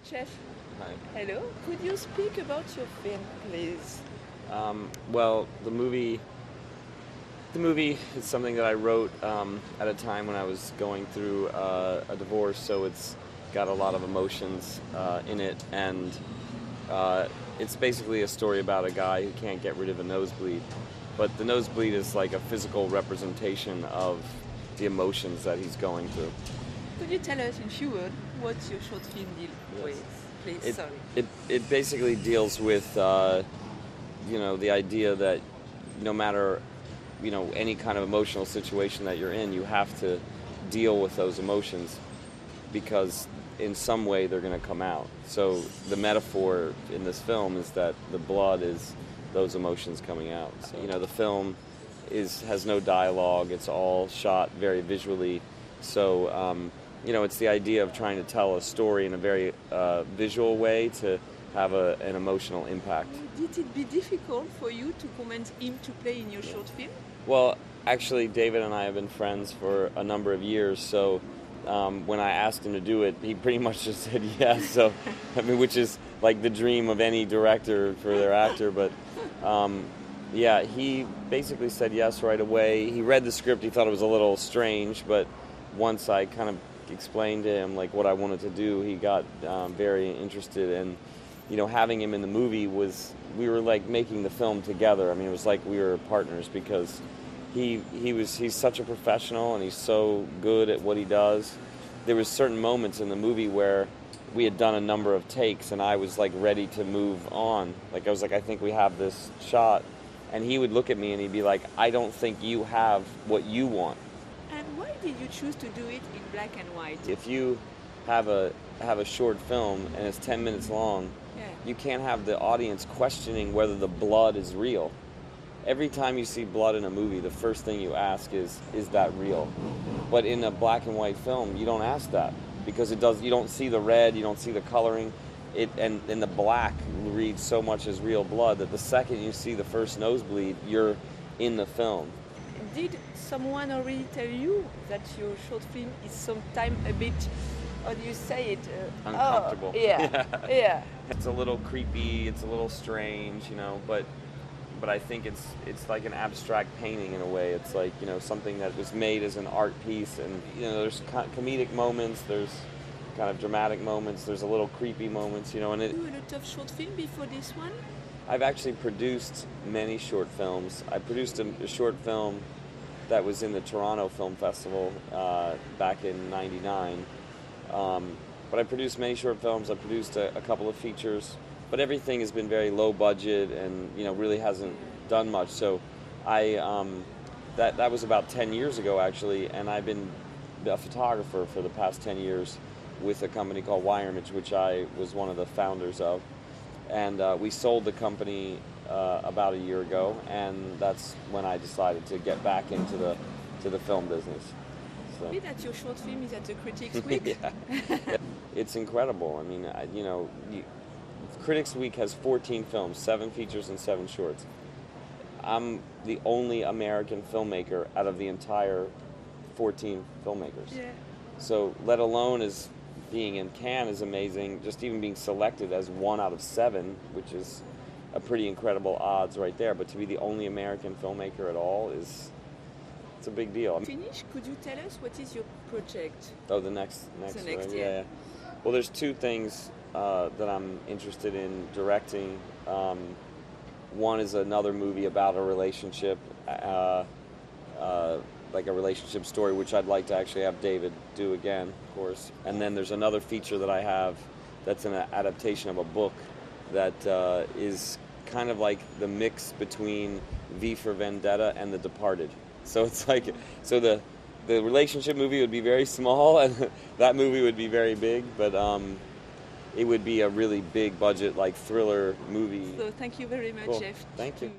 Jeff. Hi. Hello. Could you speak about your film, please? Well, the movie is something that I wrote at a time when I was going through a divorce, so it's got a lot of emotions in it, and it's basically a story about a guy who can't get rid of a nosebleed. But the nosebleed is like a physical representation of the emotions that he's going through. Could you tell us in few words what your short film deals with, please? Sorry. It basically deals with the idea that no matter any kind of emotional situation that you're in, you have to deal with those emotions because in some way they're going to come out. So the metaphor in this film is that the blood is those emotions coming out. So, the film has no dialogue. It's all shot very visually. So it's the idea of trying to tell a story in a very visual way to have an emotional impact. Did it be difficult for you to convince him to play in your short film? Well, actually, David and I have been friends for a number of years, so when I asked him to do it, he pretty much just said yes. So, which is like the dream of any director for their actor. But he basically said yes right away. He read the script. He thought it was a little strange, but once I kind of explained to him like what I wanted to do, he got very interested. And having him in the movie we were like making the film together. I mean, it was like we were partners because he's such a professional and he's so good at what he does. There was certain moments in the movie where we had done a number of takes and I was like ready to move on. Like I was like, I think we have this shot, and he would look at me and he'd be like, I don't think you have what you want. And why did you choose to do it in black and white? If you have a short film and it's 10 minutes long, you can't have the audience questioning whether the blood is real. Every time you see blood in a movie, the first thing you ask is that real? But in a black and white film, you don't ask that because you don't see the red, you don't see the coloring. And the black reads so much as real blood that the second you see the first nosebleed, you're in the film. Did someone already tell you that your short film is sometimes a bit, how do you say it? Uncomfortable. Yeah. It's a little creepy, it's a little strange, but I think it's like an abstract painting in a way. It's like, something that was made as an art piece, and there's comedic moments, there's kind of dramatic moments, there's a little creepy moments, and Did you do a lot of short film before this one? I've actually produced many short films. I produced a short film that was in the Toronto Film Festival back in '99. But I produced many short films. I produced a couple of features, but everything has been very low budget and really hasn't done much. So that was about 10 years ago actually, and I've been a photographer for the past 10 years with a company called Wireimage, which I was one of the founders of. And we sold the company about a year ago, and that's when I decided to get back into the film business. So. Maybe that your short film is at the Critics Week. It's incredible. I mean, Critics Week has 14 films, 7 features and 7 shorts. I'm the only American filmmaker out of the entire 14 filmmakers. Yeah. So let alone as being in Cannes is amazing, just even being selected as 1 out of 7, which is a pretty incredible odds right there. But to be the only American filmmaker at all it's a big deal. Finish, could you tell us what is your project? Oh, the next year. Yeah. Well, there's 2 things that I'm interested in directing. One is another movie about a relationship, like a relationship story, which I'd like to actually have David do again, of course. And then there's another feature that I have that's an adaptation of a book that is kind of like the mix between V for Vendetta and The Departed. So it's like, the relationship movie would be very small and that movie would be very big, but it would be a really big budget, like thriller movie. So thank you very much, Cool. Jeff. Thank you.